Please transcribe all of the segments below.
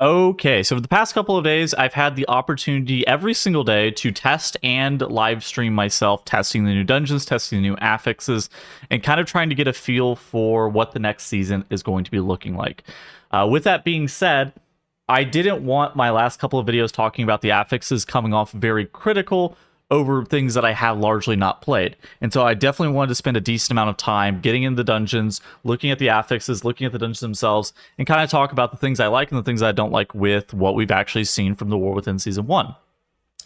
Okay, so for the past couple of days, I've had the opportunity every single day to test and live stream myself, testing the new dungeons, testing the new affixes, and kind of trying to get a feel for what the next season is going to be looking like. With that being said, I didn't want my last couple of videos talking about the affixes coming off very critical over things that I have largely not played. And so I definitely wanted to spend a decent amount of time getting into the dungeons, looking at the affixes, looking at the dungeons themselves, and kind of talk about the things I like and the things I don't like with what we've actually seen from the War Within Season 1.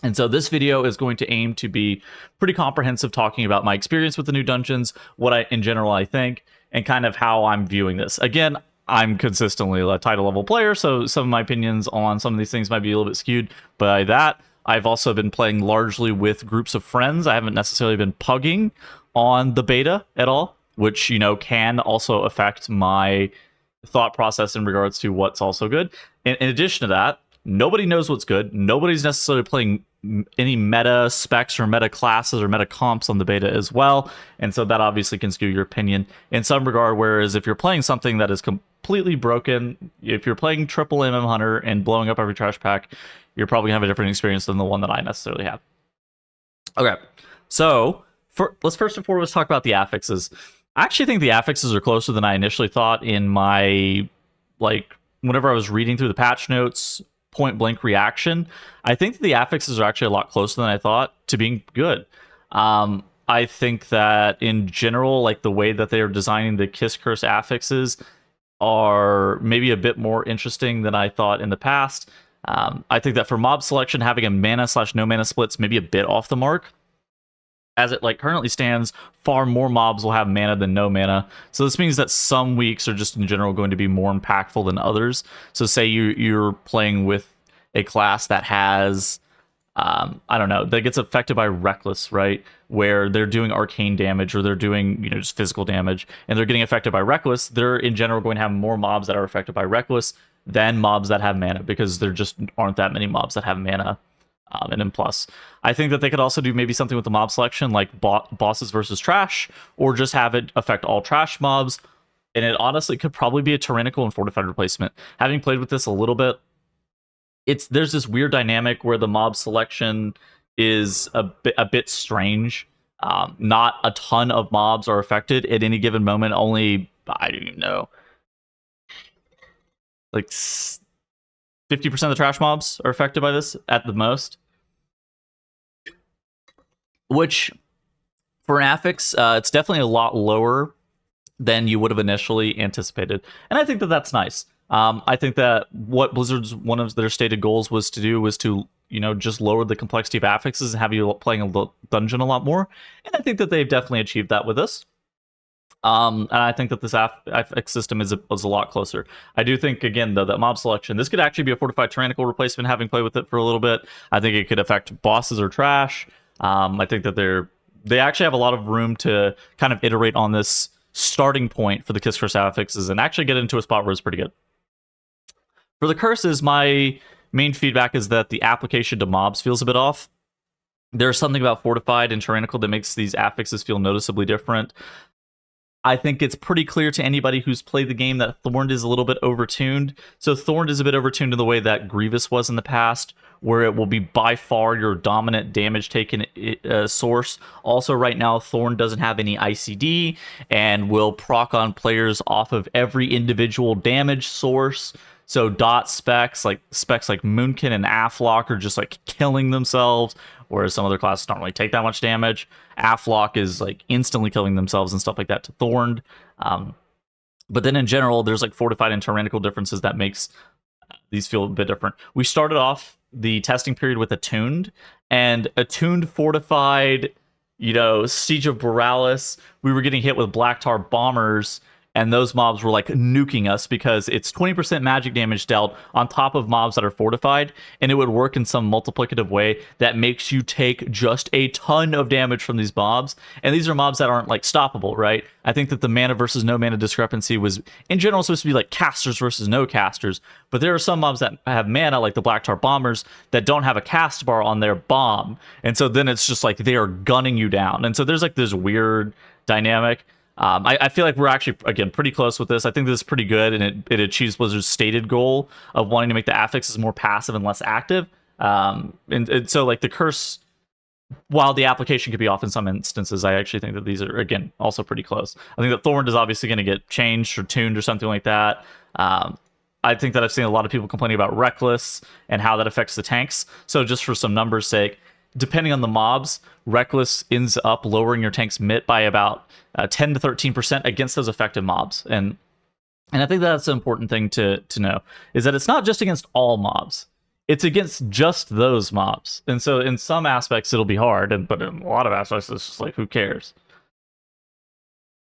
And so this video is going to aim to be pretty comprehensive, talking about my experience with the new dungeons, what in general I think, and kind of how I'm viewing this. Again, I'm consistently a title level player, so some of my opinions on some of these things might be a little bit skewed by that. I've also been playing largely with groups of friends. I haven't necessarily been pugging on the beta at all, which, you know, can also affect my thought process in regards to what's also good. In addition to that, nobody knows what's good. Nobody's necessarily playing any meta specs or meta classes or meta comps on the beta as well. And so that obviously can skew your opinion in some regard. Whereas if you're playing something that is completely broken, if you're playing triple Hunter and blowing up every trash pack, you're probably gonna have a different experience than the one that I necessarily have. Okay, so let's first and foremost talk about the affixes. I actually think the affixes are closer than I initially thought in my, whenever I was reading through the patch notes, point blank reaction. I think that the affixes are actually a lot closer than I thought to being good. I think that in general, like the way that they are designing the Kiss Curse affixes are maybe a bit more interesting than I thought in the past. I think that for mob selection, having a mana/no mana splits maybe a bit off the mark. As it currently stands, far more mobs will have mana than no mana. So this means that some weeks are just in general going to be more impactful than others. So say you're playing with a class that has, I don't know, that gets affected by Reckless, right? Where they're doing arcane damage or they're doing, just physical damage, and they're getting affected by Reckless. They're in general going to have more mobs that are affected by Reckless than mobs that have mana, because there just aren't that many mobs that have mana. And then plus, I think that they could also do maybe something with the mob selection, like bosses versus trash, or just have it affect all trash mobs. And it honestly could probably be a tyrannical and fortified replacement. Having played with this a little bit, there's this weird dynamic where the mob selection is a bit strange. Not a ton of mobs are affected at any given moment. Only, I don't even know, like 50% of the trash mobs are affected by this at the most. Which, for an affix, it's definitely a lot lower than you would have initially anticipated. And I think that that's nice. I think that what Blizzard's one of their stated goals was to just lower the complexity of affixes and have you playing a dungeon a lot more. And I think that they've definitely achieved that with this. And I think that this affix system is a lot closer. I do think, again, though, that mob selection, this could actually be a fortified tyrannical replacement, having played with it for a little bit. I think it could affect bosses or trash. I think that they actually have a lot of room to kind of iterate on this starting point for the Kiss Curse affixes and actually get into a spot where it's pretty good. For the curses, my main feedback is that the application to mobs feels a bit off. There's something about fortified and tyrannical that makes these affixes feel noticeably different. I think it's pretty clear to anybody who's played the game that Thorned is a little bit overtuned. So Thorned is a bit overtuned in the way that Grievous was in the past, where it will be by far your dominant damage taken source. Also, right now, Thorn doesn't have any ICD and will proc on players off of every individual damage source. So dot specs like Moonkin and Afflock are just killing themselves, whereas some other classes don't really take that much damage. Afflock is instantly killing themselves and stuff like that to Thorned. But then in general, there's fortified and tyrannical differences that makes these feel a bit different. We started off the testing period with attuned, and attuned fortified, Siege of Borealis, we were getting hit with Black Tar bombers, and those mobs were nuking us because it's 20% magic damage dealt on top of mobs that are fortified, and it would work in some multiplicative way that makes you take just a ton of damage from these mobs. And these are mobs that aren't stoppable, right? I think that the mana versus no mana discrepancy was in general supposed to be casters versus no casters, but there are some mobs that have mana, like the Black Tar bombers, that don't have a cast bar on their bomb, and so then it's just they are gunning you down. And so there's this weird dynamic. I feel like we're actually, again, pretty close with this. I think this is pretty good, and it achieves Blizzard's stated goal of wanting to make the affixes more passive and less active. And so, like, the curse, while the application could be off in some instances, I actually think that these are, again, also pretty close. I think that Thorned is obviously going to get changed or tuned or something like that. I think that I've seen a lot of people complaining about Reckless and how that affects the tanks. So just for some numbers' sake, depending on the mobs, Reckless ends up lowering your tank's MIT by about 10 to 13% against those effective mobs. And I think that's an important thing to know, is that it's not just against all mobs. It's against just those mobs. And so in some aspects, it'll be hard, but in a lot of aspects, it's just like, who cares?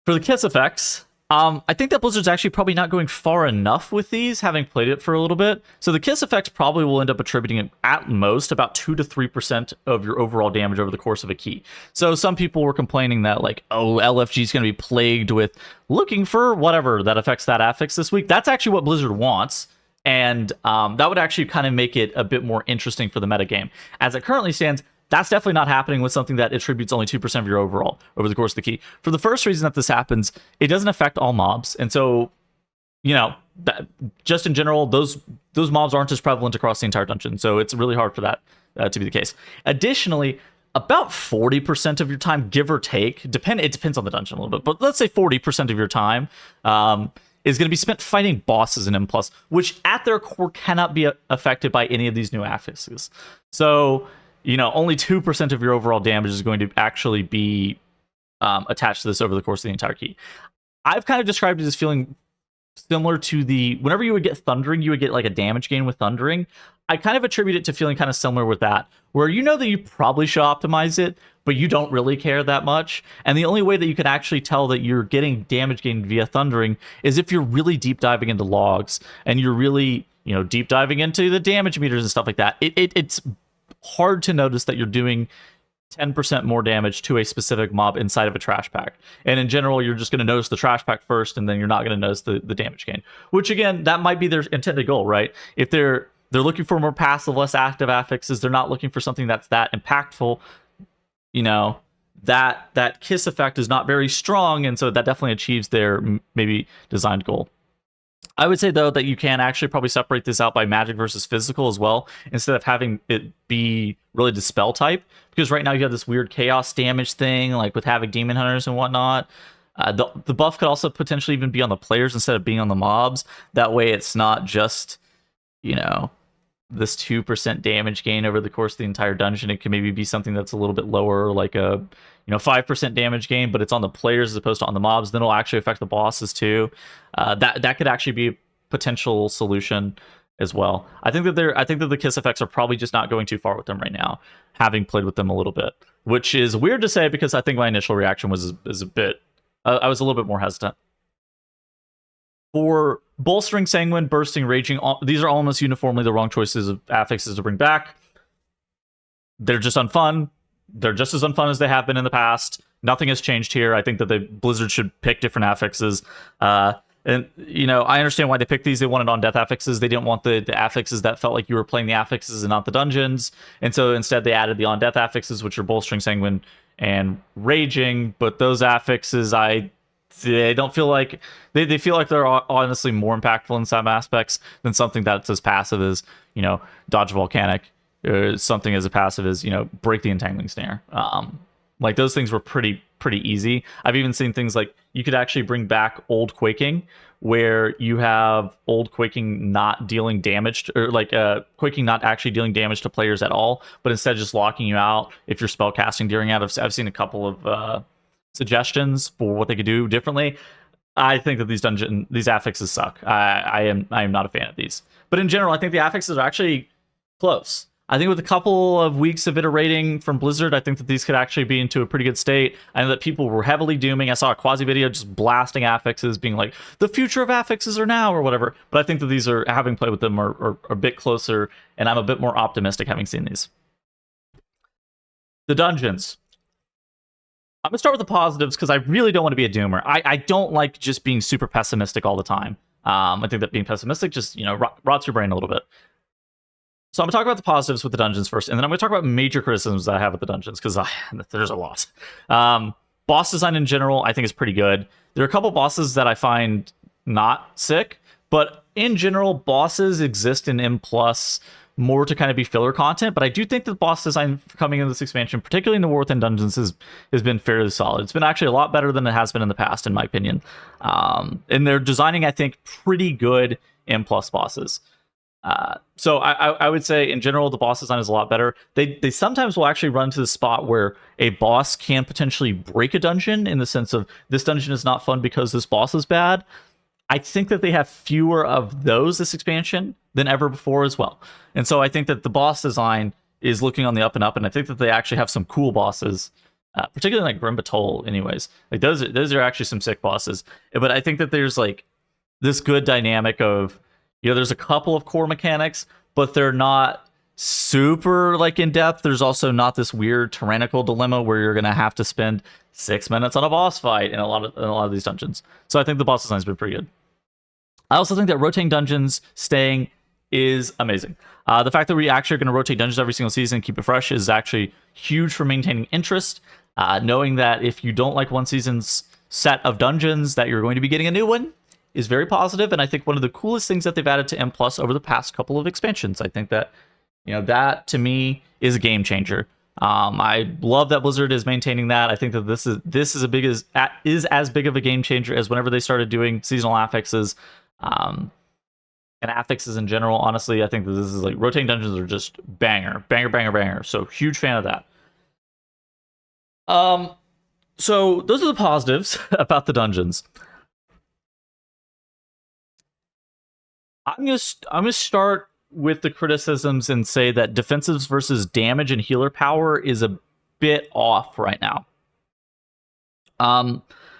For the Kiss effects, I think that Blizzard's actually probably not going far enough with these, having played it for a little bit. So the Kiss effects probably will end up attributing at most about 2 to 3% of your overall damage over the course of a key. So some people were complaining that, like, oh, LFG is going to be plagued with looking for whatever that affects that affix this week. That's actually what Blizzard wants. And that would actually kind of make it a bit more interesting for the metagame. As it currently stands, that's definitely not happening with something that attributes only 2% of your overall over the course of the key. For the first reason that this happens, it doesn't affect all mobs. And so, you know, just in general, those mobs aren't as prevalent across the entire dungeon. So it's really hard for that to be the case. Additionally, about 40% of your time, give or take, it depends on the dungeon a little bit, but let's say 40% of your time is going to be spent fighting bosses in M+, which at their core cannot be affected by any of these new affixes. So, you know, only 2% of your overall damage is going to actually be attached to this over the course of the entire key. I've kind of described it as feeling similar to whenever you would get Thundering, you would get like a damage gain with Thundering. I kind of attribute it to feeling kind of similar with that, where you know that you probably should optimize it, but you don't really care that much. And the only way that you can actually tell that you're getting damage gain via Thundering is if you're really deep diving into logs and you're really, you know, deep diving into the damage meters and stuff like that. It's hard to notice that you're doing 10% more damage to a specific mob inside of a trash pack. And in general, you're just going to notice the trash pack first, and then you're not going to notice the damage gain. Which, again, that might be their intended goal, right? If they're looking for more passive, less active affixes, they're not looking for something that's that impactful. You know, that kiss effect is not very strong, and so that definitely achieves their maybe designed goal. I would say, though, that you can actually probably separate this out by magic versus physical as well, instead of having it be really the spell type. Because right now you have this weird chaos damage thing, like with Havoc Demon Hunters and whatnot. The buff could also potentially even be on the players instead of being on the mobs. That way it's not just, you know, this 2% damage gain over the course of the entire dungeon. It can maybe be something that's a little bit lower, like a 5% damage gain, but it's on the players as opposed to on the mobs. Then it'll actually affect the bosses too. That could actually be a potential solution as well. I think that the kiss effects are probably just not going too far with them right now, having played with them a little bit, which is weird to say because I think my initial reaction was a bit. I was a little bit more hesitant. For bolstering, sanguine, bursting, raging, these are almost uniformly the wrong choices of affixes to bring back. They're just unfun. They're just as unfun as they have been in the past. Nothing has changed here. I think that the Blizzard should pick different affixes. And, you know, I understand why they picked these. They wanted on-death affixes. They didn't want the affixes that felt like you were playing the affixes and not the dungeons. And so instead they added the on-death affixes, which are bolstering, sanguine, and raging. But those affixes, they don't feel like they feel like they're honestly more impactful in some aspects than something that's as passive as, you know, dodge volcanic, or something as a passive as, you know, break the entangling snare. Like those things were pretty easy. I've even seen things like you could actually bring back old quaking, where you have old quaking not dealing damage or like quaking not actually dealing damage to players at all, but instead just locking you out if you're spell casting during out. I've seen a couple of suggestions for what they could do differently. I think that these affixes suck. I am not a fan of these. But in general, I think the affixes are actually close. I think with a couple of weeks of iterating from Blizzard, I think that these could actually be into a pretty good state. I know that people were heavily dooming. I saw a Quasi video just blasting affixes, being like, the future of affixes are now, or whatever. But I think that these are, having played with them, are a bit closer, and I'm a bit more optimistic having seen these. The dungeons. I'm going to start with the positives because I really don't want to be a doomer. I don't like just being super pessimistic all the time. I think that being pessimistic just, you know, rots your brain a little bit. So I'm going to talk about the positives with the dungeons first, and then I'm going to talk about major criticisms that I have with the dungeons, because there's a lot. Boss design in general, I think, is pretty good. There are a couple bosses that I find not sick, but in general, bosses exist in M plus more to kind of be filler content. But I do think the boss design coming into this expansion, particularly in the War Within Dungeons, has been fairly solid. It's been actually a lot better than it has been in the past, in my opinion. And they're designing, I think, pretty good M plus bosses. So I would say in general the boss design is a lot better. They sometimes will actually run to the spot where a boss can potentially break a dungeon, in the sense of this dungeon is not fun because this boss is bad. I think that they have fewer of those this expansion than ever before as well. And so I think that the boss design is looking on the up and up, and I think that they actually have some cool bosses, particularly like Grimbatol anyways. Like those are actually some sick bosses. But I think that there's like this good dynamic of, there's a couple of core mechanics, but they're not super like in depth. There's also not this weird tyrannical dilemma where you're gonna have to spend 6 minutes on a boss fight in a lot of these dungeons. So I think the boss design's been pretty good. I also think that rotating dungeons staying is amazing. The fact that we actually are going to rotate dungeons every single season and keep it fresh is actually huge for maintaining interest. Knowing that if you don't like one season's set of dungeons, that you're going to be getting a new one is very positive. And I think one of the coolest things that they've added to M Plus over the past couple of expansions. I think that, that to me is a game changer. I love that Blizzard is maintaining that. I think that this is as big of a game changer as whenever they started doing seasonal affixes, and affixes in general. Honestly, I think that this is like rotating dungeons are just banger. So huge fan of that. So those are the positives about the dungeons. I'm gonna start with the criticisms and say that defensives versus damage and healer power is a bit off right now.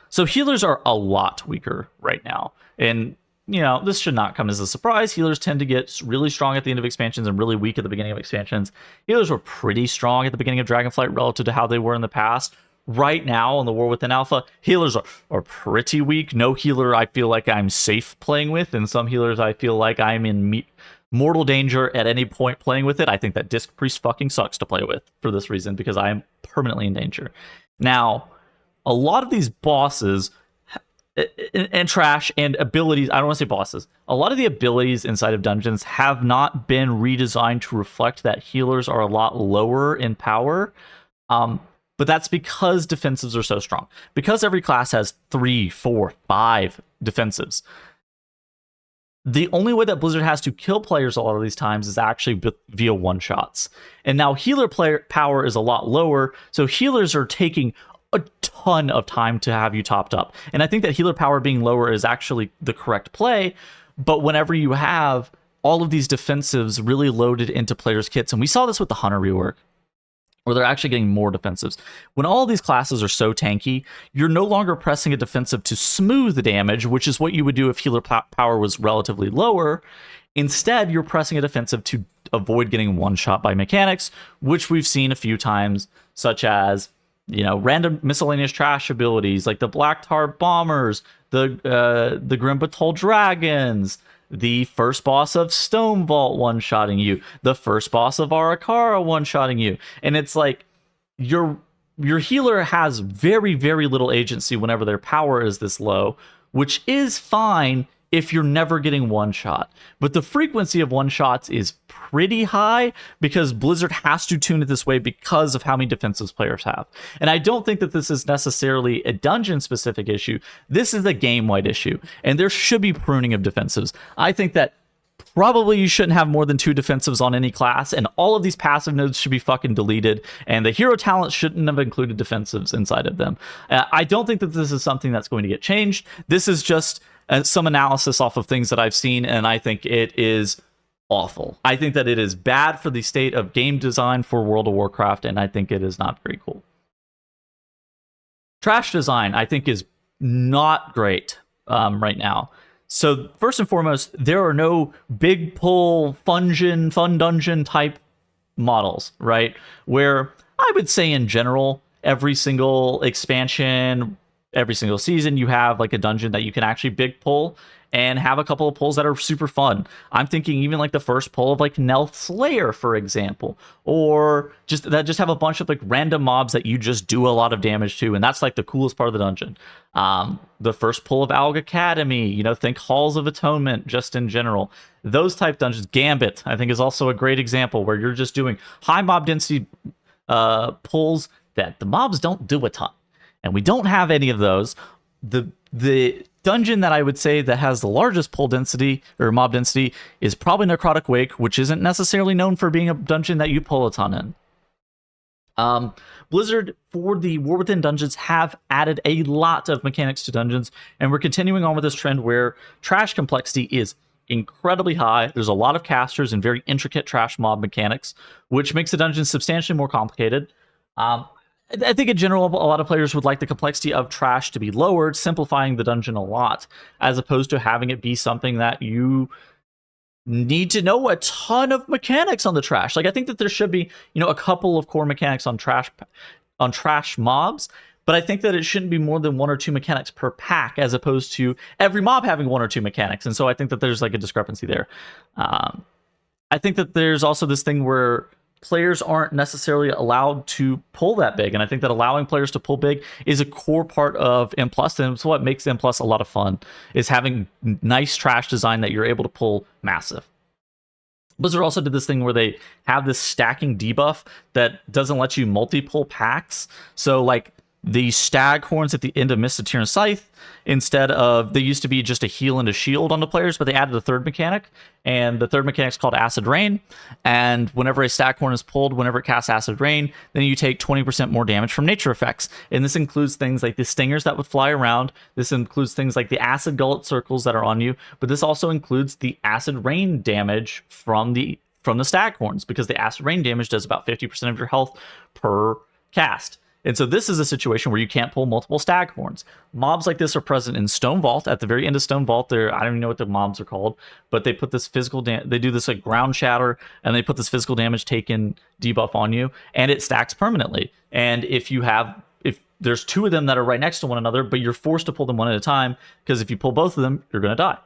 So healers are a lot weaker right now, and this should not come as a surprise. Healers tend to get really strong at the end of expansions and really weak at the beginning of expansions. Healers were pretty strong at the beginning of Dragonflight relative to how they were in the past. Right now in the War Within Alpha, healers are pretty weak. No healer I feel like I'm safe playing with, and some healers I feel like I'm in mortal danger at any point playing with it. I think that Disc Priest fucking sucks to play with for this reason, because I am permanently in danger. Now, a lot of these bosses and trash and abilities, I don't want to say bosses, a lot of the abilities inside of dungeons have not been redesigned to reflect that healers are a lot lower in power. But that's because defensives are so strong. Because every class has 3, 4, 5 defensives. The only way that Blizzard has to kill players a lot of these times is actually via one-shots. And now healer player power is a lot lower, so healers are taking a ton of time to have you topped up. And I think that healer power being lower is actually the correct play, but whenever you have all of these defensives really loaded into players' kits, and we saw this with the Hunter rework, where they're actually getting more defensives. When all these classes are so tanky, you're no longer pressing a defensive to smooth the damage, which is what you would do if healer power was relatively lower. Instead, you're pressing a defensive to avoid getting one-shot by mechanics, which we've seen a few times, such as random miscellaneous trash abilities like the Black Tar Bombers, the Grimbatol Dragons, the first boss of Stone Vault one-shotting you, the first boss of Arakara one-shotting you. And it's like your healer has very, very little agency whenever their power is this low, which is fine if you're never getting one shot. But the frequency of one shots is pretty high because Blizzard has to tune it this way because of how many defensives players have. And I don't think that this is necessarily a dungeon specific issue. This is a game-wide issue, and there should be pruning of defensives. I think that probably you shouldn't have more than 2 defensives on any class, and all of these passive nodes should be fucking deleted, and the hero talent shouldn't have included defensives inside of them. I don't think that this is something that's going to get changed. This is just some analysis off of things that I've seen, and I think it is awful. I think that it is bad for the state of game design for World of Warcraft, and I think it is not very cool. Trash design, I think, is not great right now. So first and foremost, there are no big pull, fun dungeon type models, right? Where I would say in general, every single expansion, every single season, you have like a dungeon that you can actually big pull. and have a couple of pulls that are super fun. I'm thinking even like the first pull of like Nelth Slayer, for example, or just have a bunch of like random mobs that you just do a lot of damage to, and that's like the coolest part of the dungeon. The first pull of Alg Academy, you know, think Halls of Atonement just in general. Those type dungeons. Gambit, I think, is also a great example where you're just doing high mob density pulls that the mobs don't do a ton. And we don't have any of those. The dungeon that I would say that has the largest pull density or mob density is probably Necrotic Wake, which isn't necessarily known for being a dungeon that you pull a ton in. Blizzard, for the War Within dungeons, have added a lot of mechanics to dungeons, and we're continuing on with this trend where trash complexity is incredibly high. There's a lot of casters and very intricate trash mob mechanics, which makes the dungeon substantially more complicated. I think in general, a lot of players would like the complexity of trash to be lowered, simplifying the dungeon a lot, as opposed to having it be something that you need to know a ton of mechanics on the trash. Like, I think that there should be, you know, a couple of core mechanics on trash mobs, but I think that it shouldn't be more than 1 or 2 mechanics per pack, as opposed to every mob having 1 or 2 mechanics. And so I think that there's like a discrepancy there. I think that there's also this thing where players aren't necessarily allowed to pull that big, and I think that allowing players to pull big is a core part of M+, and it's what makes M+ a lot of fun, is having nice trash design that you're able to pull massive. Blizzard also did this thing where they have this stacking debuff that doesn't let you multi-pull packs. So like the stag horns at the end of Mist of Tyrant Scythe, instead of, they used to be just a heal and a shield on the players, but they added a third mechanic, and the third mechanic is called Acid Rain. And whenever a stag horn is pulled, whenever it casts Acid Rain, then you take 20% more damage from nature effects. And this includes things like the stingers that would fly around. This includes things like the acid gullet circles that are on you, but this also includes the acid rain damage from the stag horns, because the acid rain damage does about 50% of your health per cast. And so this is a situation where you can't pull multiple stag horns. Mobs like this are present in Stone Vault. At the very end of Stone Vault, I don't even know what the mobs are called, but they put this physical they do this like ground shatter, and they put this physical damage taken debuff on you, and it stacks permanently. And if there's 2 of them that are right next to one another, but you're forced to pull them one at a time, because if you pull both of them, you're going to die.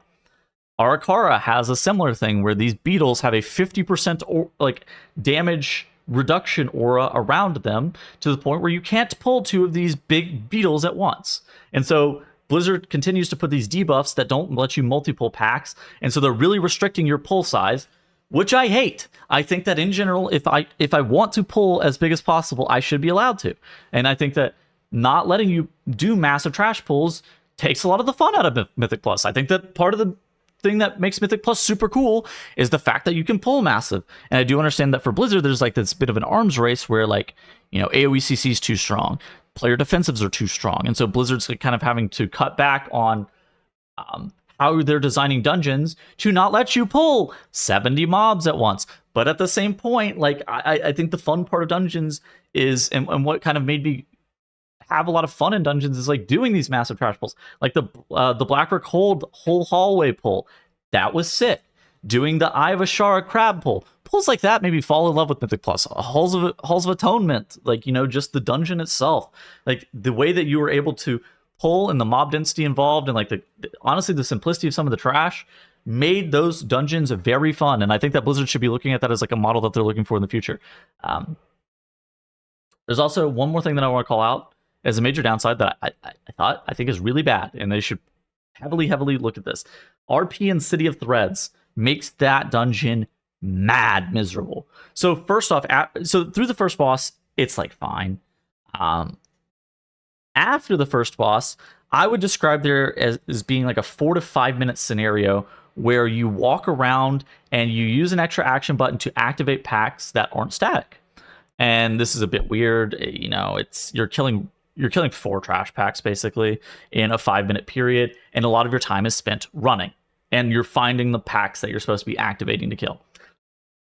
Arakara has a similar thing where these beetles have a 50% damage reduction aura around them, to the point where you can't pull 2 of these big beetles at once. And so Blizzard continues to put these debuffs that don't let you multi-pull packs, and so they're really restricting your pull size, which I hate. I think that in general, if I want to pull as big as possible, I should be allowed to. And I think that not letting you do massive trash pulls takes a lot of the fun out of Mythic Plus. I think that part of the thing that makes Mythic Plus super cool is the fact that you can pull massive. And I do understand that for Blizzard, there's like this bit of an arms race where, like, you know, AoE CC is too strong, player defensives are too strong, and so Blizzard's kind of having to cut back on how they're designing dungeons to not let you pull 70 mobs at once. But at the same point, like, I think the fun part of dungeons is, and what kind of made me have a lot of fun in dungeons, is like doing these massive trash pulls, like the Blackrock Hold whole hallway pull. That was sick. Doing the Eye of Ashara crab pull, pulls like that made me fall in love with Mythic Plus. Halls of Atonement, like, you know, just the dungeon itself, like the way that you were able to pull and the mob density involved, and like honestly the simplicity of some of the trash made those dungeons very fun. And I think that Blizzard should be looking at that as like a model that they're looking for in the future. There's also one more thing that I want to call out as a major downside that I think is really bad, and they should heavily look at this. RP in City of Threads makes that dungeon mad miserable. So first off, through the first boss, it's like fine. After the first boss, I would describe there as being like a 4 to 5 minute scenario where you walk around and you use an extra action button to activate packs that aren't static. And this is a bit weird, you know, you're killing 4 trash packs basically in a 5 minute period, and a lot of your time is spent running, and you're finding the packs that you're supposed to be activating to kill.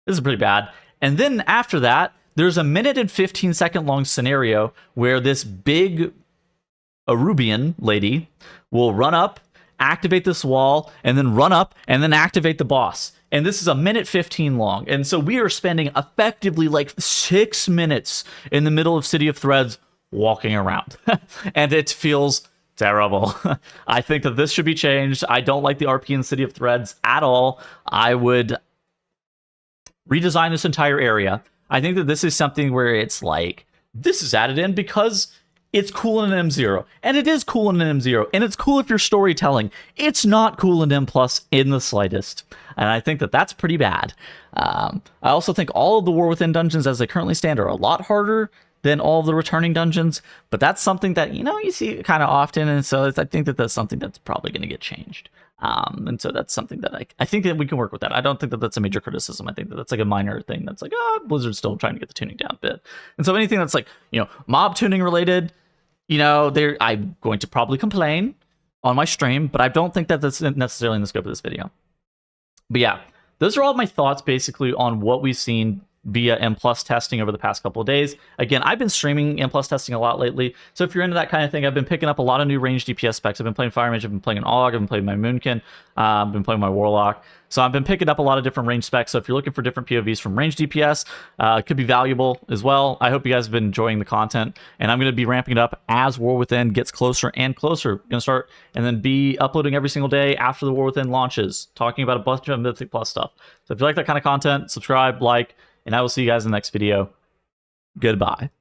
This is pretty bad. And then after that, there's a 1 and 15 second long scenario where this big Arubian lady will run up, activate this wall, and then run up and then activate the boss. And this is a 1:15 long. And so we are spending effectively like 6 minutes in the middle of City of Threads walking around. And it feels Terrible. I think that this should be changed. I don't like the RP in City of Threads at all. I would redesign this entire area. I think that this is something where it's like, this is added in because it's cool in an M0. And it is cool in an M0. And it's cool if you're storytelling. It's not cool in M+ in the slightest. And I think that that's pretty bad. I also think all of the War Within dungeons as they currently stand are a lot harder than all of the returning dungeons, but that's something that, you know, you see kind of often, and so I think that that's something that's probably going to get changed. And so that's something that I think that we can work with that. I don't think that that's a major criticism. I think that that's like a minor thing that's like, Blizzard's still trying to get the tuning down a bit. And so anything that's like, you know, mob tuning related, you know, I'm going to probably complain on my stream, but I don't think that that's necessarily in the scope of this video. But yeah, those are all my thoughts basically on what we've seen via M+ testing over the past couple of days. Again, I've been streaming M+ testing a lot lately, so if you're into that kind of thing, I've been picking up a lot of new range DPS specs. I've been playing Fire Mage, I've been playing an Aug, I've been playing my Moonkin, I've been playing my Warlock. So I've been picking up a lot of different range specs, so if you're looking for different POVs from range DPS, it could be valuable as well. I hope you guys have been enjoying the content, and I'm going to be ramping it up as War Within gets closer and closer. Going to start and then be uploading every single day after the War Within launches, talking about a bunch of Mythic Plus stuff. So if you like that kind of content, subscribe, like, and I will see you guys in the next video. Goodbye.